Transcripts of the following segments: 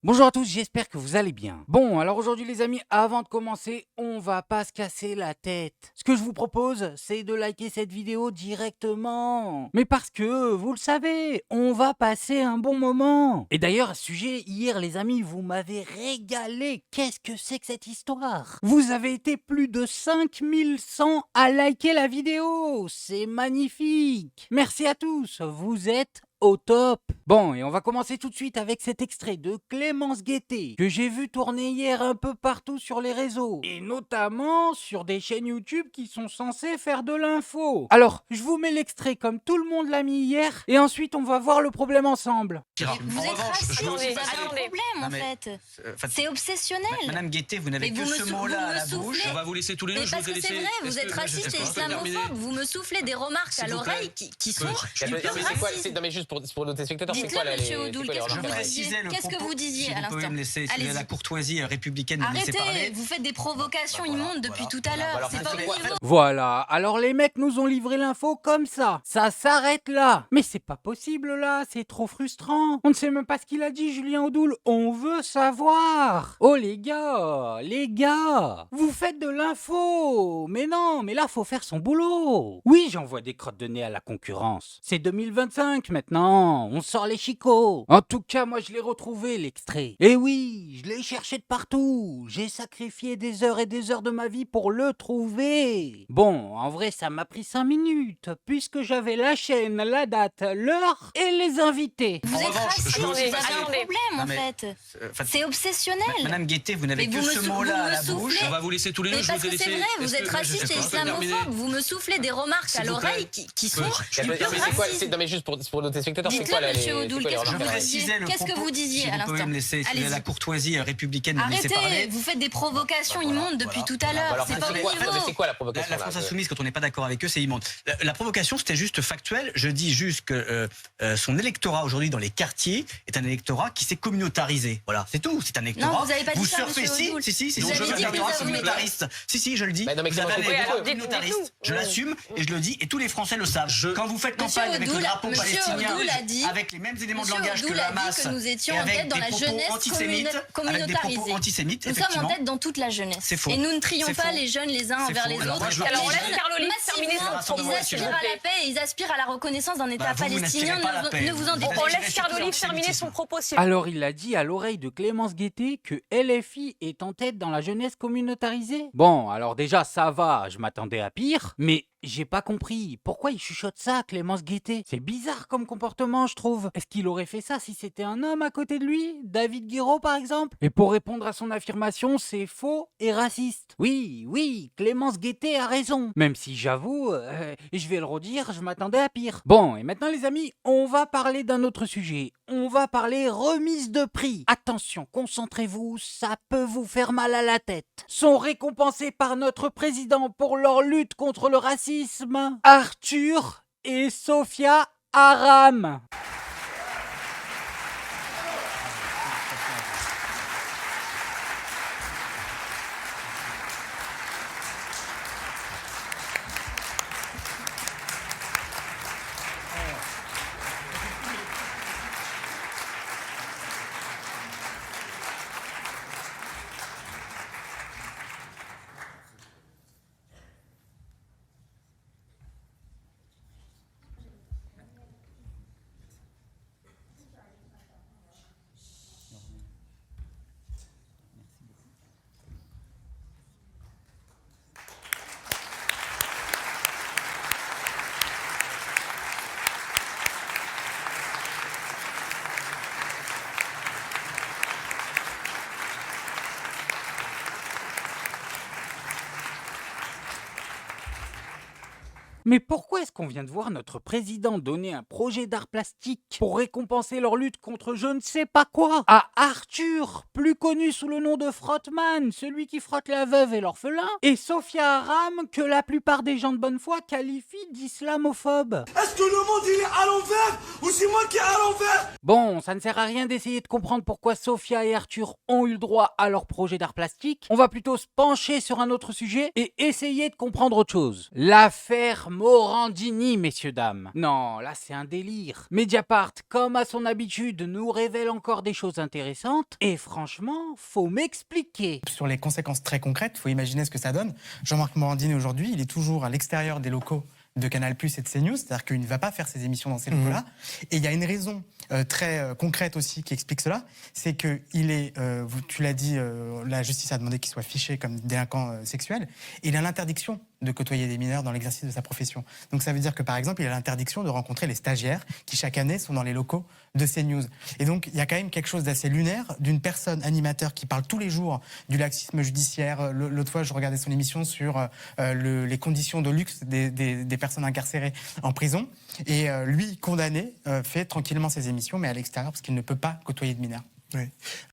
Bonjour à tous, j'espère que vous allez bien. Bon, alors aujourd'hui les amis, avant de commencer, on va pas se casser la tête. Ce que je vous propose, c'est de liker cette vidéo directement. Mais parce que, vous le savez, on va passer un bon moment. Et d'ailleurs, à ce sujet, hier les amis, vous m'avez régalé. Qu'est-ce que c'est que cette histoire? Vous avez été plus de 5100 à liker la vidéo. C'est magnifique. Merci à tous, vous êtes au top. Bon, et on va commencer tout de suite avec cet extrait de Clémence Guettet que j'ai vu tourner hier un peu partout sur les réseaux et notamment sur des chaînes YouTube qui sont censées faire de l'info. Alors, je vous mets l'extrait comme tout le monde l'a mis hier et ensuite on va voir le problème ensemble. Vous êtes raciste, vous avez un problème en mais, fait. enfin, C'est obsessionnel. Madame Guettet, vous n'avez Mais que vous me ce sou- mot-là vous à me la bouche. soufflez. On va vous laisser tous les deux. Mais Je parce vous ai que c'est laissé. vrai, vous Est-ce êtes que- raciste et je peux terminer islamophobe. Vous me soufflez des remarques à S'il vous plaît. l'oreille qui sont Ouais. du pur racisme. Non mais juste pour nos téléspectateurs, c'est quoi Dites-le, là monsieur les Odoul, c'est quoi les qu'est-ce que Je vous remarques disiez précisais le Qu'est-ce que propos. vous disiez Si à vous pouvez l'instant me laisser, si Allez-y. la courtoisie républicaine de me laisser parler. Arrêtez, vous faites des provocations immondes depuis tout à l'heure. alors, C'est pas faites mon quoi niveau. Voilà, alors les mecs nous ont livré l'info comme ça. Ça s'arrête là. Mais c'est pas possible là, c'est trop frustrant. On ne sait même pas ce qu'il a dit Julien Audoul. On veut savoir. Oh les gars, vous faites de l'info. Mais non, mais là faut faire son boulot. Oui, j'envoie des crottes de nez à la concurrence. C'est 2025 maintenant, on sort les chicots. En tout cas, moi je l'ai retrouvé l'extrait. Et oui, je l'ai cherché de partout. J'ai sacrifié des heures et des heures de ma vie pour le trouver. Bon, en vrai, ça m'a pris 5 minutes, puisque j'avais la chaîne, la date, l'heure et les invités. Vous êtes revanche, raciste, je vous veux avez aussi- un Allez. problème en Non, mais, fait. Enfin, C'est obsessionnel. Madame Guettet, vous n'avez Mais que vous me ce sou- mot-là vous à me la bouche. soufflez. On va vous laisser tous les deux. Mais Je parce vous ai que c'est laissé. vrai, vous Est-ce êtes que- raciste je et peux terminer islamophobe. Vous me soufflez des remarques à S'il vous l'oreille plaît. qui sont Je du peux pur terminer, C'est quoi racisme. non mais juste pour nos téléspectateurs, c'est quoi Dites-le, là monsieur les Odoul, c'est quoi les qu'est-ce que Je vous remarques disiez précisais le Qu'est-ce que propos. vous disiez Si à vous pouvez l'instant me laisser, si Allez-y. la courtoisie républicaine de me laisser Arrêtez, parler. vous faites des provocations immondes depuis tout à l'heure. Alors C'est pas c'est mon quoi niveau. c'est quoi la La, provocation la là France insoumise, quand on n'est pas d'accord avec eux, c'est immonde. La provocation, c'était juste factuel. Je dis juste que son électorat aujourd'hui dans les quartiers est un électorat qui s'est communautarisé. Voilà, c'est tout. C'est un électorat. Non, vous avez pas dit ça, surfez, monsieur si, Odoul. si. Vous Donc, avez je veux dit un que électorat vous avez- communautariste. Si, je le dis. Bah non, mais Vous avez un comment- électorat alors, communautariste. Je l'assume et je le dis et tous les Français le savent. Quand vous faites Monsieur campagne avec le Odoul- drapeau Monsieur palestinien, Odoul a dit- avec les mêmes éléments de Monsieur langage que Odoul le a dit Hamas, que nous étions et en avec tête dans des la propos jeunesse antisémites, avec des propos communautarisée. antisémites, Nous sommes en effectivement. tête dans toute la jeunesse. C'est faux. Et nous ne trions C'est pas faux. les jeunes les uns C'est envers faux. les Alors, autres. moi, je- Les Alors, on laisse jeunes, Caroline terminer son massivement, propos, ils s'il aspirent vous à plaît. la paix et ils aspirent à la reconnaissance d'un État Vous n'aspirez palestinien. pas à la paix. Ne vous en Vous déplaise On aspirez laisse surtout à Caroline terminer l'antisémitisme. son propos. Alors il a dit à l'oreille de Clémence Guettet que LFI est en tête dans la jeunesse communautarisée. Bon, alors déjà ça va, je m'attendais à pire, mais j'ai pas compris. Pourquoi il chuchote ça, Clémence Guettet? C'est bizarre comme comportement, je trouve. Est-ce qu'il aurait fait ça si c'était un homme à côté de lui? David Guiraud, par exemple? Et pour répondre à son affirmation, c'est faux et raciste. Oui, Clémence Guettet a raison. Même si j'avoue, je vais le redire, je m'attendais à pire. Bon, et maintenant les amis, on va parler d'un autre sujet. On va parler remise de prix. Attention, concentrez-vous, ça peut vous faire mal à la tête. Sont récompensés par notre président pour leur lutte contre le racisme, Arthur et Sophia Aram. Mais pourquoi est-ce qu'on vient de voir notre président donner un projet d'art plastique pour récompenser leur lutte contre je ne sais pas quoi à Arthur, plus connu sous le nom de Frottman, celui qui frotte la veuve et l'orphelin, et Sophia Aram, que la plupart des gens de bonne foi qualifient d'islamophobe? Est-ce que le monde il est à l'envers ou c'est moi qui est à l'envers? Bon, ça ne sert à rien d'essayer de comprendre pourquoi Sophia et Arthur ont eu le droit à leur projet d'art plastique. On va plutôt se pencher sur un autre sujet et essayer de comprendre autre chose. L'affaire Morandini, messieurs, dames. Non, là, c'est un délire. Mediapart, comme à son habitude, nous révèle encore des choses intéressantes. Et franchement, faut m'expliquer. Sur les conséquences très concrètes, il faut imaginer ce que ça donne. Jean-Marc Morandini, aujourd'hui, il est toujours à l'extérieur des locaux de Canal+ et de CNews, c'est-à-dire qu'il ne va pas faire ses émissions dans ces locaux-là. Et il y a une raison très concrète aussi qui explique cela, c'est que tu l'as dit, la justice a demandé qu'il soit fiché comme délinquant sexuel, et il a l'interdiction de côtoyer des mineurs dans l'exercice de sa profession. Donc ça veut dire que, par exemple, il a l'interdiction de rencontrer les stagiaires qui, chaque année, sont dans les locaux de CNews. Et donc, il y a quand même quelque chose d'assez lunaire d'une personne animateur qui parle tous les jours du laxisme judiciaire. L'autre fois, je regardais son émission sur les conditions de luxe des personnes incarcérées en prison. Et lui, condamné, fait tranquillement ses émissions, mais à l'extérieur, parce qu'il ne peut pas côtoyer de mineurs. Oui.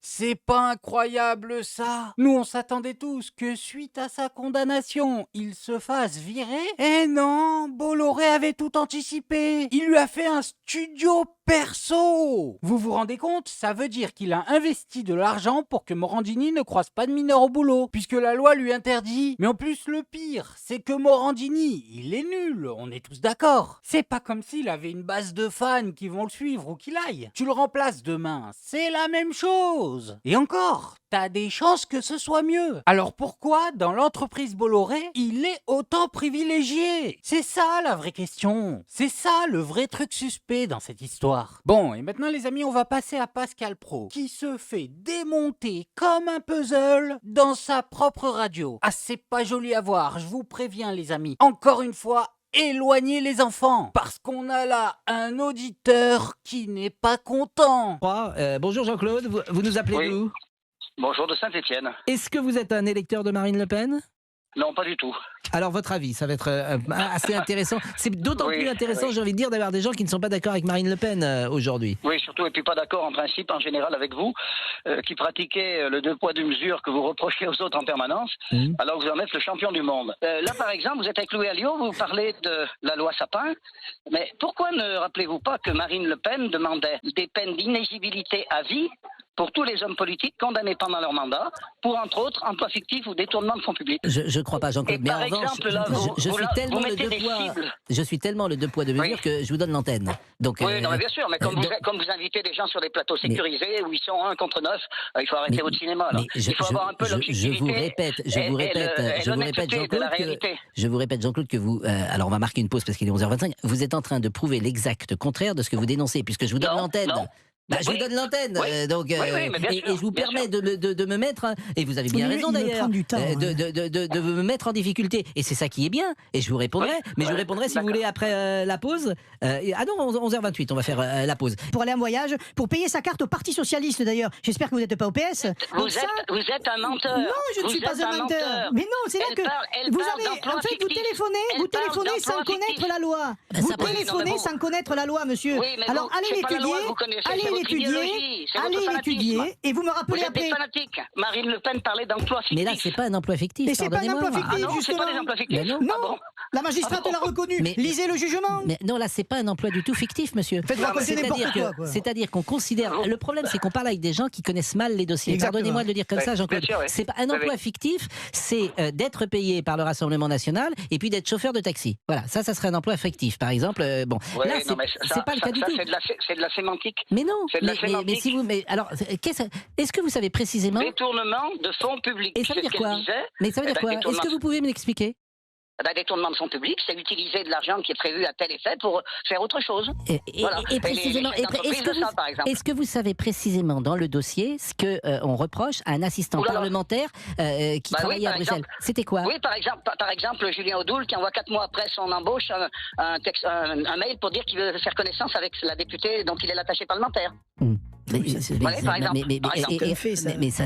C'est pas incroyable ça. Nous on s'attendait tous que suite à sa condamnation, il se fasse virer. Eh non, Bolloré avait tout anticipé. Il lui a fait un studio perso. Vous vous rendez compte? Ça veut dire qu'il a investi de l'argent pour que Morandini ne croise pas de mineurs au boulot, puisque la loi lui interdit. Mais en plus le pire, c'est que Morandini, il est nul, on est tous d'accord. C'est pas comme s'il avait une base de fans qui vont le suivre ou qu'il aille. Tu le remplaces demain, c'est la même chose. Et encore, t'as des chances que ce soit mieux. Alors pourquoi, dans l'entreprise Bolloré, il est autant privilégié? C'est ça la vraie question. C'est ça le vrai truc suspect dans cette histoire. Bon, et maintenant les amis, on va passer à Pascal Praud, qui se fait démonter comme un puzzle dans sa propre radio. Ah, c'est pas joli à voir, je vous préviens les amis. Encore une fois, éloignez les enfants, parce qu'on a là un auditeur qui n'est pas content. Bonjour Jean-Claude, vous nous appelez Oui. d'où? Bonjour de Saint-Étienne. Est-ce que vous êtes un électeur de Marine Le Pen? Non, pas du tout. Alors votre avis, ça va être assez intéressant. C'est d'autant Oui, plus intéressant, oui. j'ai envie de dire, d'avoir des gens qui ne sont pas d'accord avec Marine Le Pen aujourd'hui. Oui, surtout, et puis pas d'accord en principe, en général, avec vous, qui pratiquez le deux poids, deux mesures que vous reprochez aux autres en permanence, alors que vous en êtes le champion du monde. Là, par exemple, vous êtes avec Louis Alliot, vous parlez de la loi Sapin, mais pourquoi ne rappelez-vous pas que Marine Le Pen demandait des peines d'inéligibilité à vie pour tous les hommes politiques condamnés pendant leur mandat, pour entre autres emploi fictif ou détournement de fonds publics. Je crois pas, Jean-Claude. Et Mais par en revanche, exemple, là, je vous suis tellement vous le mettez deux des poids. cibles. Je suis tellement le deux poids deux mesures Oui. que je vous donne l'antenne. Donc, Oui, non, mais bien sûr, mais comme, donc- comme vous invitez des gens sur des plateaux sécurisés où ils sont 1 contre 9, il faut arrêter votre cinéma. Là. mais Il faut avoir un peu je l'objectivité. vous répète, et l'honnêteté de Jean-Claude, la réalité. je vous répète, Jean-Claude, que vous. Alors, on va marquer une pause parce qu'il est 11h25. Vous êtes en train de prouver l'exact contraire de ce que vous dénoncez, puisque je vous donne Non, l'antenne. non. Bah, je Oui. vous donne l'antenne, Oui. donc Oui, oui, mais bien et sûr, je vous bien permets sûr. de me mettre, et vous avez bien Oui, raison il me d'ailleurs, prend du temps, de me mettre en difficulté, et c'est ça qui est bien, et je vous répondrai, Oui, mais je vous ouais, répondrai si vous d'accord. voulez après la pause. Ah non, 11h28, on va faire la pause. Pour aller en voyage, pour payer sa carte au Parti Socialiste d'ailleurs. J'espère que vous n'êtes pas au PS. Vous Donc ça- êtes un menteur. Non, je ne Vous suis pas êtes un menteur. Mais non, c'est là Elle que elle vous parle avez, d'emploi en fait, vous fictif. téléphonez, Elle vous parle téléphonez sans d'emploi connaître fictif. la loi. Ça Vous peut- téléphonez non, mais sans connaître la loi, monsieur. Oui, mais Alors vous, allez c'est pas la loi l'étudier, que vous connaissez, c'est allez votre l'étudier, idéologie, c'est votre allez fanatisme. l'étudier, et vous me Vous rappelez êtes des après. fanatiques. Marine Le Pen parlait d'emploi fictif. Mais là, c'est pas un emploi fictif, Mais c'est pas un pardonnez-moi. emploi Ah fictif, non, c'est justement. pas des emplois fictifs. Mais non. Non, Ah bon la magistrate Ah bon l'a reconnu. Mais- Lisez le jugement. Mais non, là, c'est pas un emploi du tout fictif, monsieur. Faites-vous raconter n'importe quoi. C'est-à-dire qu'on considère. Le problème, c'est qu'on parle avec des gens qui connaissent mal les dossiers. Exactement. Pardonnez-moi de le dire comme Ouais, ça, Jean-Claude. bien sûr, ouais. C'est pas un Oui, emploi oui. fictif, c'est d'être payé par le Rassemblement national et puis d'être chauffeur de taxi. Voilà, ça serait un emploi fictif, par exemple. Bon, Ouais, là, non, mais c'est pas le cas du tout. c'est de la sémantique. Mais non, c'est de la mais sémantique. si vous, mais alors, est-ce que vous savez précisément? Détournement de fonds publics. Et ça veut C'est dire ce qu'elle quoi? disait. Mais ça veut Eh dire ben, quoi? Est-ce détournement. que vous pouvez me l'expliquer? Détournement de fonds publics, c'est utiliser de l'argent qui est prévu à tel effet pour faire autre chose. Et Voilà. et précisément, les chefs d'entreprise de ça, par exemple. est-ce que vous savez précisément dans le dossier ce que on reproche à un assistant Ouh là là. parlementaire qui Bah oui, travaillait à par Bruxelles? exemple. C'était quoi? Oui, par exemple, Julien Audoul qui envoie 4 mois après son embauche un mail pour dire qu'il veut faire connaissance avec la députée dont il est l'attaché parlementaire. Voilà, par exemple. Par exemple. Mais ça,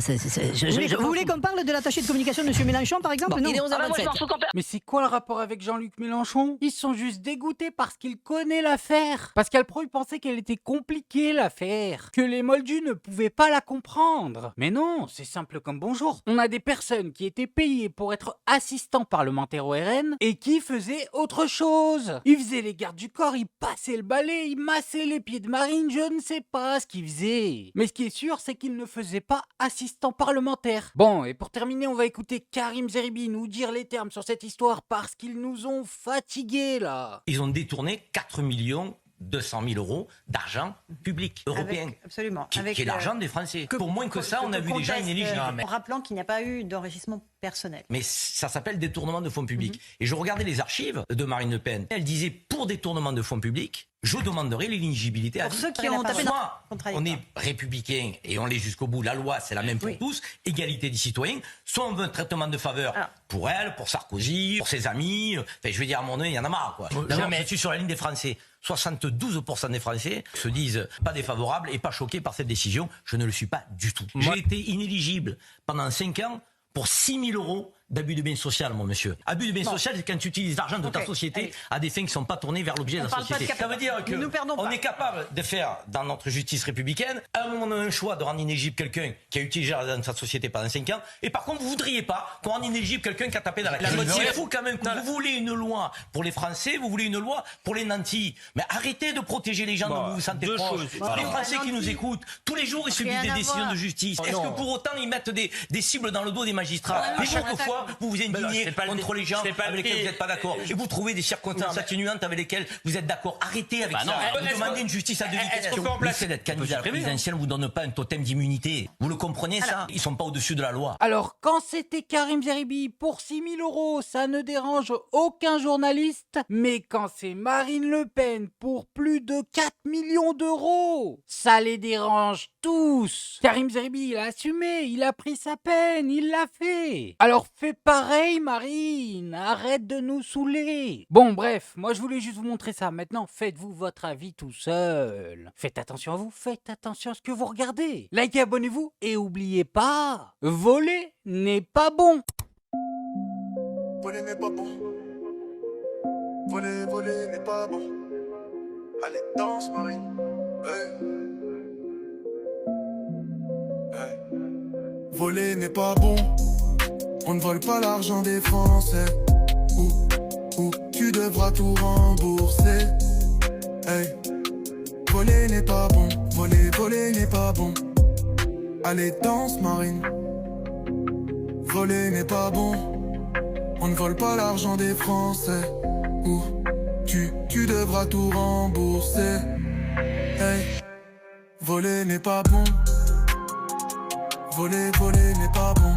Vous voulez qu'on parle de l'attaché de communication de M. Mélenchon, par exemple? Bon, Non. il est Ah bah, moi, je 11h27. m'en fous complètement. Mais c'est quoi le rapport avec Jean-Luc Mélenchon? Ils sont juste dégoûtés parce qu'il connaît l'affaire. Pascal Praud, il pensait qu'elle était compliquée, l'affaire. Que les moldus ne pouvaient pas la comprendre. Mais non, c'est simple comme bonjour. On a des personnes qui étaient payées pour être assistants parlementaires au RN et qui faisaient autre chose. Ils faisaient les gardes du corps, ils passaient le balai, ils massaient les pieds de Marine, je ne sais pas ce qu'ils faisaient idée. Mais ce qui est sûr, c'est qu'il ne faisait pas assistant parlementaire. Bon, et pour terminer, on va écouter Karim Zeribi nous dire les termes sur cette histoire parce qu'ils nous ont fatigués là. Ils ont détourné 4 200 000 euros d'argent public européen. Absolument. Qui est l'argent des Français. Pour moins que ça, on a vu des gens inéligibles. En rappelant qu'il n'y a pas eu d'enrichissement personnel. Mais ça s'appelle détournement de fonds publics. Et je regardais les archives de Marine Le Pen. Elle disait, pour détournement de fonds publics, je demanderai l'éligibilité à Pour ceux qui ont tapé soit on est républicain et on l'est jusqu'au bout, la loi c'est la même pour tous, égalité des citoyens, soit on veut un traitement de faveur pour elle, pour Sarkozy, pour ses amis, enfin je veux dire à mon œil, il y en a marre quoi. D'abord, je suis sur la ligne des Français. 72% des Français se disent pas défavorables et pas choqués par cette décision. Je ne le suis pas du tout. J'ai été inéligible pendant 5 ans pour 6 000 euros d'abus de biens social, mon monsieur. Abus de biens social, c'est quand tu utilises l'argent de ta société à des fins qui ne sont pas tournées vers l'objet de la société. Ça veut dire qu'on est capable de faire, dans notre justice républicaine, à un moment on a un choix de rendre inéligible quelqu'un qui a utilisé l'argent de sa société pendant 5 ans, et par contre, vous ne voudriez pas qu'on rende inéligible quelqu'un qui a tapé dans la caisse. C'est fou quand même que vous voulez une loi pour les Français, vous voulez une loi pour les nantis. Mais arrêtez de protéger les gens dont vous vous sentez proches. Les Français qui nous écoutent, tous les jours, ils subissent des décisions de justice. Est-ce que pour autant, ils mettent des cibles dans le dos des magistrats? Et chaque fois, vous vous indignez contre les gens avec lesquels vous n'êtes pas d'accord. Et vous trouvez des circonstances atténuantes avec lesquelles vous êtes d'accord. Arrêtez avec ça. Vous demandez une justice à deux vitesses. Le fait d'être candidat présidentiel ne vous donne pas un totem d'immunité. Vous le comprenez ça? Ils ne sont pas au-dessus de la loi. Alors, quand c'était Karim Zeribi pour 6 000 euros, ça ne dérange aucun journaliste. Mais quand c'est Marine Le Pen pour plus de 4 millions d'euros, ça les dérange tous. Karim Zeribi, il a assumé, il a pris sa peine, il l'a fait. Alors fais pareil, Marine, arrête de nous saouler. Bon, bref, moi je voulais juste vous montrer ça. Maintenant, faites-vous votre avis tout seul. Faites attention à vous, faites attention à ce que vous regardez. Likez, abonnez-vous et oubliez pas, voler n'est pas bon. Voler n'est pas bon. Voler n'est pas bon. Allez, danse, Marine. Voler n'est pas bon. On ne vole pas l'argent des Français. Ou tu devras tout rembourser. Hey. Voler n'est pas bon. Voler n'est pas bon. Allez, danse, Marine. Voler n'est pas bon. On ne vole pas l'argent des Français. Ou tu devras tout rembourser. Hey. Voler n'est pas bon. Voler n'est pas bon.